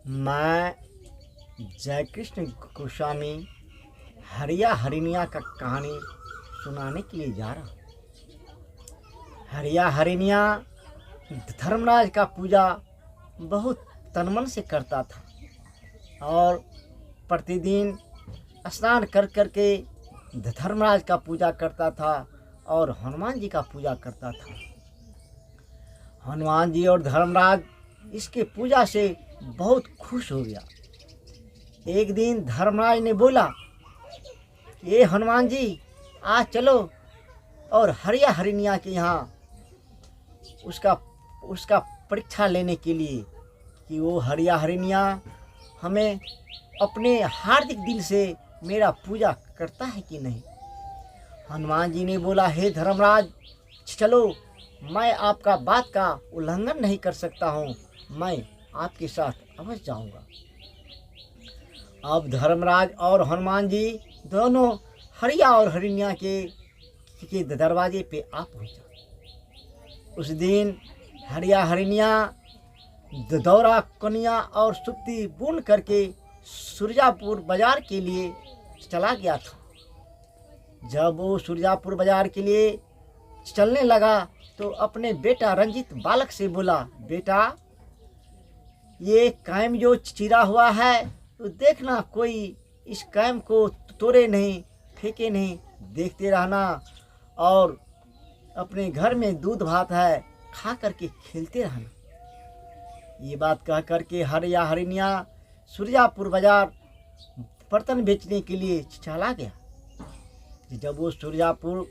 मैं जयकृष्ण गोस्वामी हरिया हरिनिया का कहानी सुनाने के लिए जा रहा हूँ। हरिया हरिनिया धर्मराज का पूजा बहुत तनमन से करता था और प्रतिदिन स्नान कर के धर्मराज का पूजा करता था और हनुमान जी का पूजा करता था। हनुमान जी और धर्मराज इसके पूजा से बहुत खुश हो गया। एक दिन धर्मराज ने बोला, ये हनुमान जी आज चलो और हरिया हरिनिया के यहाँ उसका परीक्षा लेने के लिए कि वो हरिया हरिनिया हमें अपने हार्दिक दिल से मेरा पूजा करता है कि नहीं। हनुमान जी ने बोला, हे धर्मराज चलो, मैं आपका बात का उल्लंघन नहीं कर सकता हूँ, मैं आपके साथ अवश्य जाऊंगा। अब धर्मराज और हनुमान जी दोनों हरिया और हरिनिया के दरवाजे पे आ पहुंचा। उस दिन हरिया हरिनिया दौरा कनिया और सुप्ती बुन करके सुरजापुर बाजार के लिए चला गया था। जब वो सुरजापुर बाजार के लिए चलने लगा तो अपने बेटा रंजीत बालक से बोला, बेटा ये कैम जो चिरा हुआ है तो देखना कोई इस कैम को तोड़े नहीं, फेंके नहीं, देखते रहना और अपने घर में दूध भात है खा करके खेलते रहना। ये बात कह करके हरिया हरिनिया सुरजापुर बाजार बर्तन बेचने के लिए चला गया। जब वो सुरजापुर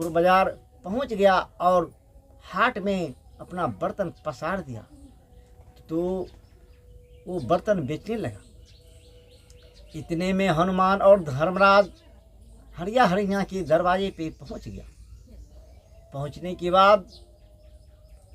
बाजार पहुंच गया और हाट में अपना बर्तन पसार दिया तो वो बर्तन बेचने लगा। इतने में हनुमान और धर्मराज हरिया हरिनिया के दरवाजे पे पहुंच गया। पहुंचने के बाद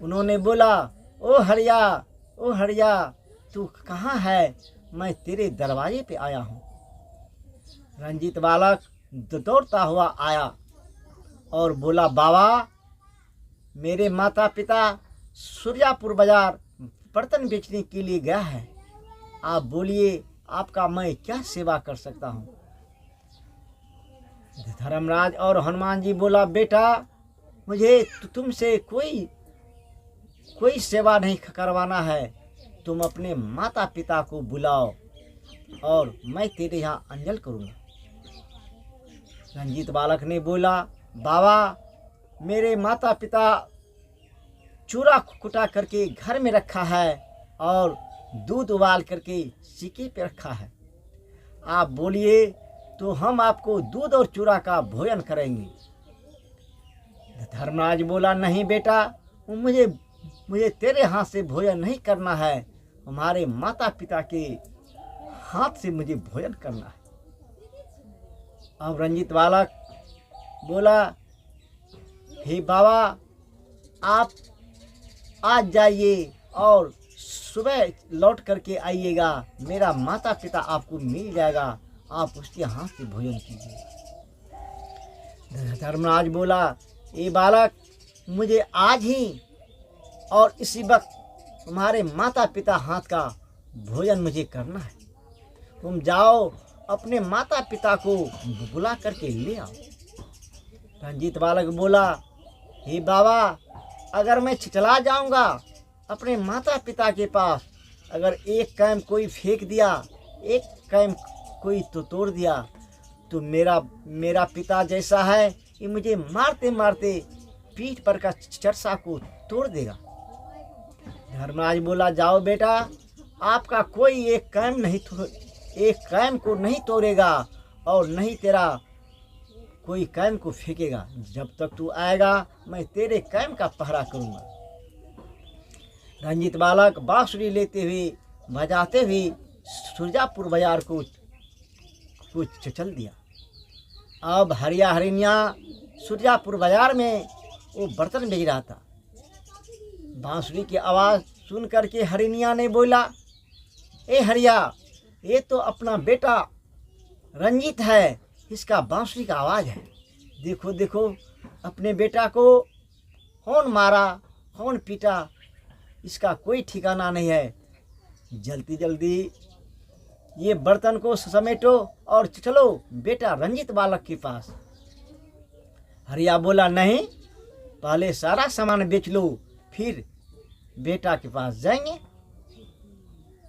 उन्होंने बोला, ओ हरिया तू कहाँ है, मैं तेरे दरवाजे पे आया हूँ। रंजीत बालक दौड़ता हुआ आया और बोला, बाबा मेरे माता पिता सुरजापुर बाजार बर्तन बेचने के लिए गया है, आप बोलिए आपका मैं क्या सेवा कर सकता हूँ। धर्मराज और हनुमान जी बोला, बेटा मुझे तुमसे कोई सेवा नहीं करवाना है, तुम अपने माता पिता को बुलाओ और मैं तेरे यहाँ अंजल करूँगा। रंजीत बालक ने बोला, बाबा मेरे माता पिता चूरा कुटा करके घर में रखा है और दूध उबाल करके सिक्के पे रखा है, आप बोलिए तो हम आपको दूध और चूरा का भोजन करेंगे। धर्मराज बोला, नहीं बेटा मुझे तेरे हाथ से भोजन नहीं करना है, हमारे माता पिता के हाथ से मुझे भोजन करना है। अब रंजीत बालक बोला, हे बाबा आप आज जाइए और सुबह लौट करके आइएगा, मेरा माता पिता आपको मिल जाएगा, आप उसके हाथ से भोजन कीजिए। धर्मराज बोला, ये बालक मुझे आज ही और इसी वक्त तुम्हारे माता पिता हाथ का भोजन मुझे करना है, तुम जाओ अपने माता पिता को बुला करके ले आओ। रंजीत बालक बोला, हे बाबा अगर मैं चला जाऊंगा अपने माता पिता के पास, अगर एक कैम कोई फेंक दिया, एक कैम कोई तो तोड़ दिया तो मेरा पिता जैसा है कि मुझे मारते मारते पीठ पर का चरसा को तोड़ देगा। धर्मराज बोला, जाओ बेटा आपका कोई एक कैम को नहीं तोड़ेगा और नहीं तेरा कोई कैम को फेंकेगा, जब तक तू आएगा मैं तेरे कैम का पहरा करूँगा। रंजीत बालक बांसुरी लेते हुए बजाते हुए सुरजापुर बाजार को चल दिया। अब हरिया हरिनिया सुरजापुर बाजार में वो बर्तन बेच रहा था। बांसुरी की आवाज़ सुन करके हरिनिया ने बोला, ए हरिया ये तो अपना बेटा रंजीत है, इसका बांसुरी का आवाज़ है, देखो अपने बेटा को कौन मारा कौन पीटा, इसका कोई ठिकाना नहीं है। जल्दी जल्दी ये बर्तन को समेटो और चलो बेटा रंजित बालक के पास। हरिया बोला नहीं, पहले सारा सामान बेच लो, फिर बेटा के पास जाएंगे।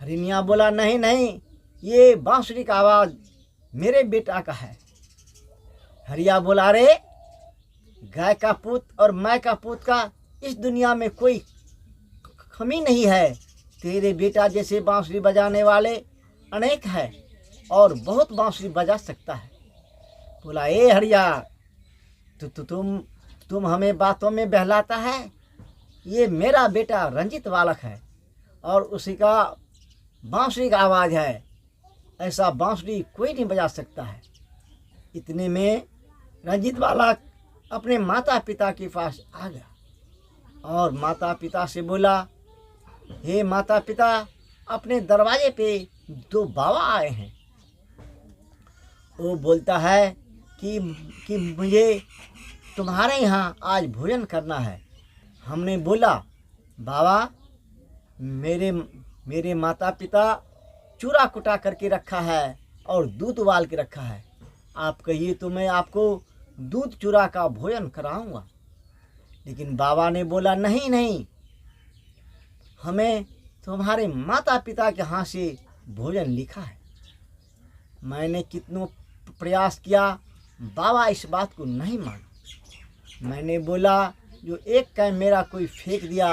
हरिनिया बोला नहीं नहीं, ये बांसुरी का आवाज़ मेरे बेटा का है। हरिया बोला रे, गाय का पूत और मैं का पूत का इस दुनिया में कोई कमी नहीं है। तेरे बेटा जैसे बांसुरी बजाने वाले अनेक है और बहुत बांसुरी बजा सकता है। बोला ए हरिया, तुम हमें बातों में बहलाता है। ये मेरा बेटा रंजित बालक है और उसी का बांसुरी का आवाज़ है, ऐसा बांसुरी कोई नहीं बजा सकता है। इतने में रंजित बालक अपने माता पिता के पास आ गया और माता पिता से बोला, हे माता पिता, अपने दरवाजे पे दो बाबा आए हैं। वो बोलता है कि मुझे तुम्हारे यहाँ आज भोजन करना है। हमने बोला, बाबा मेरे माता पिता चूरा कुटा करके रखा है और दूध उबाल के रखा है, आप कहिए तो मैं आपको दूध चूरा का भोजन कराऊंगा। लेकिन बाबा ने बोला नहीं नहीं, हमें तुम्हारे माता पिता के हाथ से भोजन लिखा है। मैंने कितनों प्रयास किया, बाबा इस बात को नहीं माना। मैंने बोला जो एक कैम मेरा कोई फेंक दिया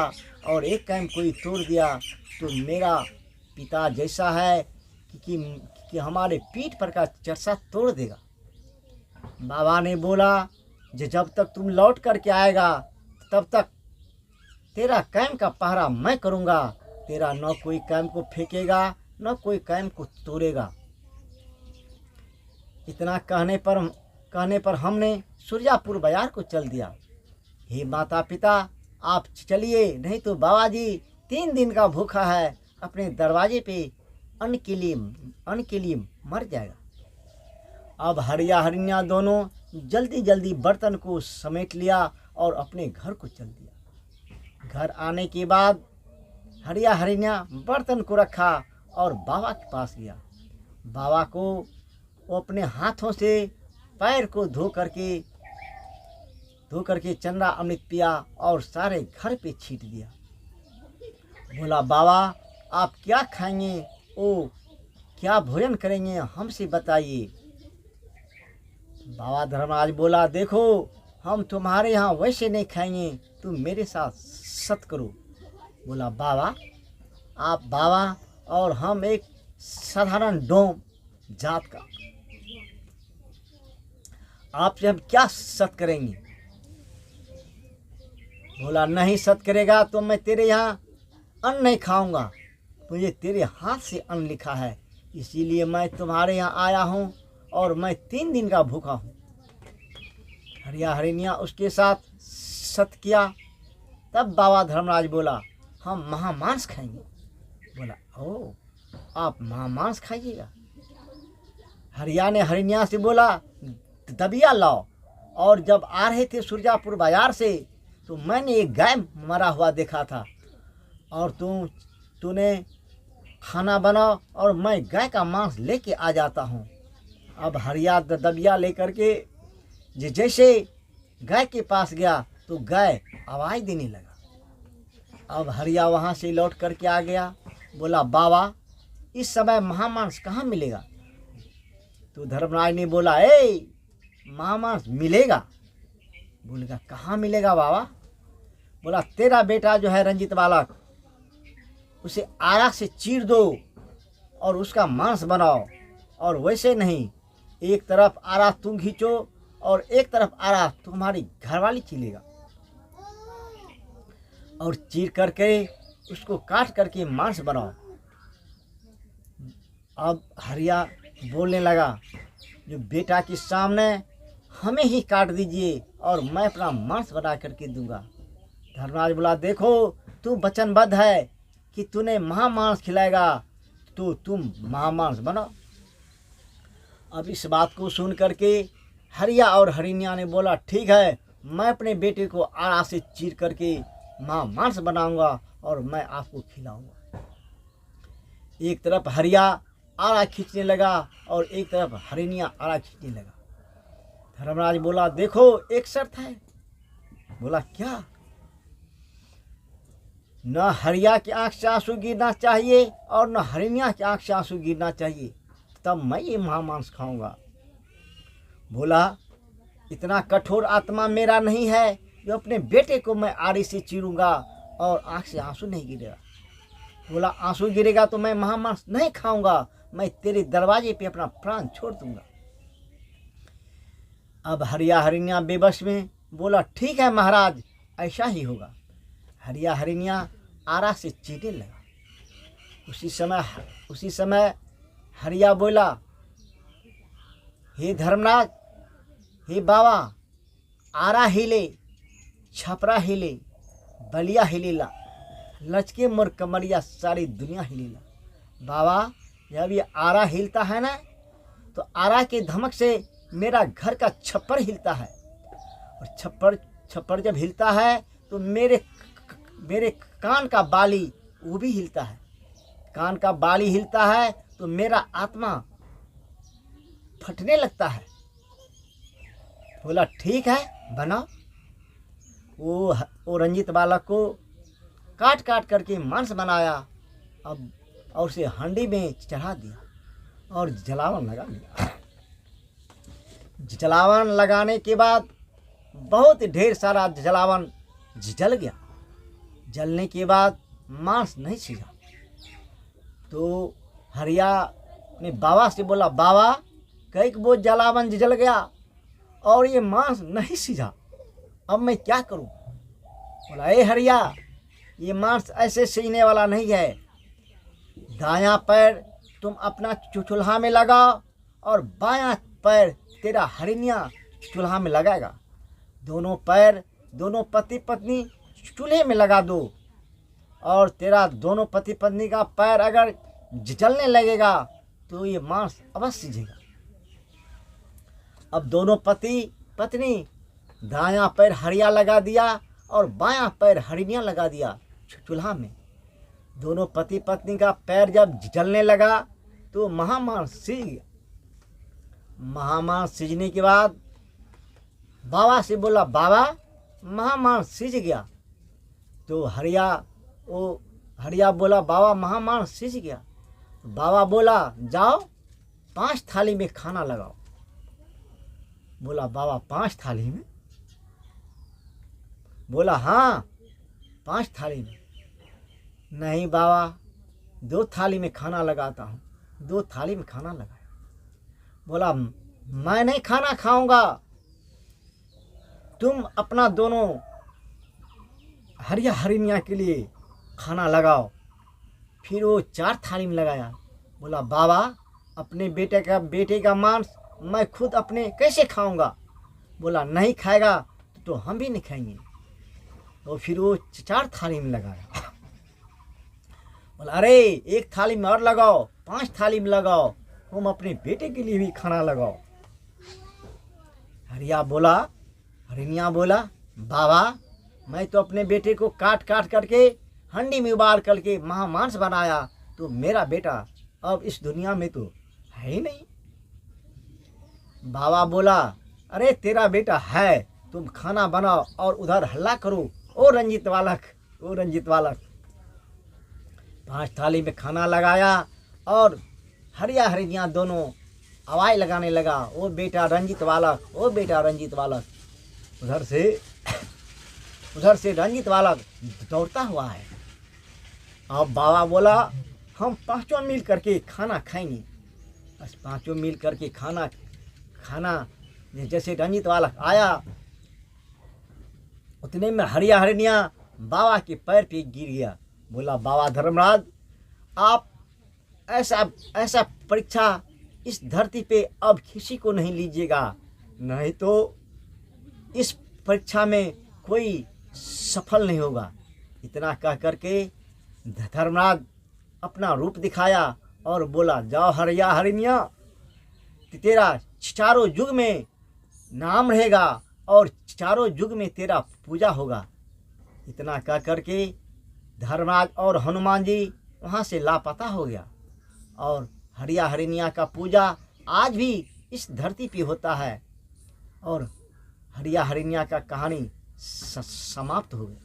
और एक कैम कोई तोड़ दिया तो मेरा पिता जैसा है कि हमारे पीठ पर का चरसा तोड़ देगा। बाबा ने बोला जब तक तुम लौट करके आएगा तब तक तेरा कैम का पहरा मैं करूँगा। तेरा न कोई कैम को फेंकेगा न कोई कैम को तोड़ेगा। इतना कहने पर हमने सुरजापुर बाजार को चल दिया। हे माता पिता, आप चलिए, नहीं तो बाबा जी 3 दिन का भूखा है, अपने दरवाजे पे अन्न के लिए मर जाएगा। अब हरिया हरिनिया दोनों जल्दी जल्दी बर्तन को समेट लिया और अपने घर को चल दिया। घर आने के बाद हरिया हरिनिया बर्तन को रखा और बाबा के पास गया। बाबा को वो अपने हाथों से पैर को धो करके चंद्रा अमृत पिया और सारे घर पे छींट दिया। बोला बाबा आप क्या खाएंगे, ओ क्या भोजन करेंगे, हमसे बताइए। बाबा धर्मराज बोला देखो हम तुम्हारे यहाँ वैसे नहीं खाएंगे, तुम मेरे साथ सत करो। बोला बाबा आप बाबा और हम एक साधारण डोम जात का, आपसे हम क्या सत करेंगे। बोला नहीं सत करेगा तो मैं तेरे यहाँ अन्न नहीं खाऊंगा, मुझे तेरे हाथ से अन्न लिखा है, इसीलिए मैं तुम्हारे यहाँ आया हूँ और मैं 3 दिन का भूखा हूँ। हरिया हरिनिया उसके साथ सत किया। तब बाबा धर्मराज बोला हम महामांस खाएंगे। बोला ओ आप महामांस खाइएगा। हरिया ने हरिनिया से बोला दबिया लाओ। और जब आ रहे थे सुरजापुर बाजार से तो मैंने एक गाय मरा हुआ देखा था और तूने खाना बनाओ और मैं गाय का मांस लेके आ जाता हूँ। अब हरिया दबिया लेकर के जैसे गाय के पास गया तो गाय आवाज़ देने लगा। अब हरिया वहाँ से लौट करके आ गया। बोला बाबा इस समय महामांस कहाँ मिलेगा। तो धर्मराज ने बोला ए महामांस मिलेगा। बोलेगा कहाँ मिलेगा बाबा। बोला तेरा बेटा जो है रंजित बालक, उसे आरा से चीर दो और उसका मांस बनाओ, और वैसे नहीं एक तरफ आरा तुम खींचो और एक तरफ आरा तुम्हारी घरवाली चीलेगा, और चीर करके उसको काट करके मांस बनाओ। अब हरिया बोलने लगा जो बेटा के सामने हमें ही काट दीजिए और मैं अपना मांस बना करके दूंगा। धर्मराज बोला देखो तू वचनबद्ध है कि तूने महामांस खिलाएगा तो तुम महामांस बनाओ। अब इस बात को सुन करके हरिया और हरिनिया ने बोला ठीक है, मैं अपने बेटे को आरा से चीर करके महामांस बनाऊंगा और मैं आपको खिलाऊंगा। एक तरफ हरिया आरा खींचने लगा और एक तरफ हरिणिया आरा खींचने लगा। धर्मराज बोला, देखो एक शर्त है। बोला, क्या? न हरिया की आंख से आंसू गिरना चाहिए और न हरिणिया की आंख से आंसू गिरना चाहिए, तब मैं ये महामांस खाऊंगा। बोला, इतना कठोर आत्मा मेरा नहीं है जो अपने बेटे को मैं आरी से चीरूंगा और आंख से आंसू नहीं गिरेगा। बोला, आंसू गिरेगा तो मैं महामांस नहीं खाऊंगा, मैं तेरे दरवाजे पे अपना प्राण छोड़ दूंगा। अब हरिया हरिणिया बेबस में बोला, ठीक है महाराज, ऐसा ही होगा। हरिया हरिणिया आरा से चीरने लगा। उसी समय हरिया बोला, हे धर्मराज, हे बाबा, आरा हिले, छपरा हिले, बलिया हिलेला, लचके मोर कमरिया, सारी दुनिया हिलेला। बाबा, जब ये आरा हिलता है ना, तो आरा के धमक से मेरा घर का छप्पर हिलता है, और छप्पर जब हिलता है तो मेरे कान का बाली वो भी हिलता है। कान का बाली हिलता है तो मेरा आत्मा फटने लगता है। बोला, ठीक है, बनाओ। वो रंजित बालक को काट काट करके मांस बनाया, अब और उसे हांडी में चढ़ा दिया और जलावन लगा दिया। जलावन लगाने के बाद बहुत ढेर सारा जलावन जल गया। जलने के बाद मांस नहीं सीझा। तो हरिया ने बाबा से बोला, बाबा, कई वो जलावन जल गया और ये मांस नहीं सीझा, अब मैं क्या करूं? बोला, ए हरिया, ये मांस ऐसे सीने वाला नहीं है। दायां पैर तुम अपना चूल्हा में लगाओ और बायां पैर तेरा हरिणिया चूल्हा में लगाएगा। दोनों पैर, दोनों पति पत्नी चूल्हे में लगा दो, और तेरा दोनों पति पत्नी का पैर अगर जलने लगेगा तो ये मांस अवश्य सीझेगा। अब दोनों पति पत्नी दायां पैर हरिया लगा दिया और बायां पैर हरिणिया लगा दिया चूल्हा में। दोनों पति पत्नी का पैर जब जलने लगा तो महामांस सीझ गया। महामांस सीझने के बाद बाबा से बोला, बाबा, महामांस सीझ गया। तो हरिया बोला, बाबा, महामांस सीझ गया। बाबा बोला, जाओ 5 थाली में खाना लगाओ। बोला, बाबा, 5 थाली में? बोला, हाँ, 5 थाली में। नहीं बाबा, 2 थाली में खाना लगाता हूँ। 2 थाली में खाना लगाया। बोला, मैं नहीं खाना खाऊंगा, तुम अपना दोनों हरिया हरिणिया के लिए खाना लगाओ। फिर वो 4 थाली में लगाया। बोला, बाबा, अपने बेटे का मांस मैं खुद अपने कैसे खाऊंगा? बोला, नहीं खाएगा तो हम भी नहीं खाएंगे। तो फिर वो 4 थाली में लगाया। बोला, अरे 1 थाली में और लगाओ, 5 थाली में लगाओ, तुम अपने बेटे के लिए भी खाना लगाओ। हरिणिया बोला, बाबा, मैं तो अपने बेटे को काट काट करके हंडी में उबाल करके महामांस बनाया, तो मेरा बेटा अब इस दुनिया में तो है ही नहीं। बाबा बोला, अरे तेरा बेटा है, तुम खाना बनाओ और उधर हल्ला करो, ओ रंजित बालक। 5 थाली में खाना लगाया और हरिया हरिणिया दोनों आवाज़ लगाने लगा, ओ बेटा रंजित बालक। उधर से रंजित बालक दौड़ता हुआ है। अब बाबा बोला, हम 5 मिल करके खाना खाएंगे। बस 5 मिल करके खाना जैसे रंजित बालक आया, उतने में हरिया हरिणिया बाबा के पैर पे गिर गया। बोला, बाबा धर्मराज, आप ऐसा परीक्षा इस धरती पे अब किसी को नहीं लीजिएगा, नहीं तो इस परीक्षा में कोई सफल नहीं होगा। इतना कह करके धर्मराज अपना रूप दिखाया और बोला, जाओ हरिया हरिणिया, तेरा चारों युग में नाम रहेगा और चारों युग में तेरा पूजा होगा। इतना कह करके धर्मराज और हनुमान जी वहाँ से लापता हो गया। और हरिया हरिनिया का पूजा आज भी इस धरती पे होता है। और हरिया हरिनिया का कहानी समाप्त हो गया।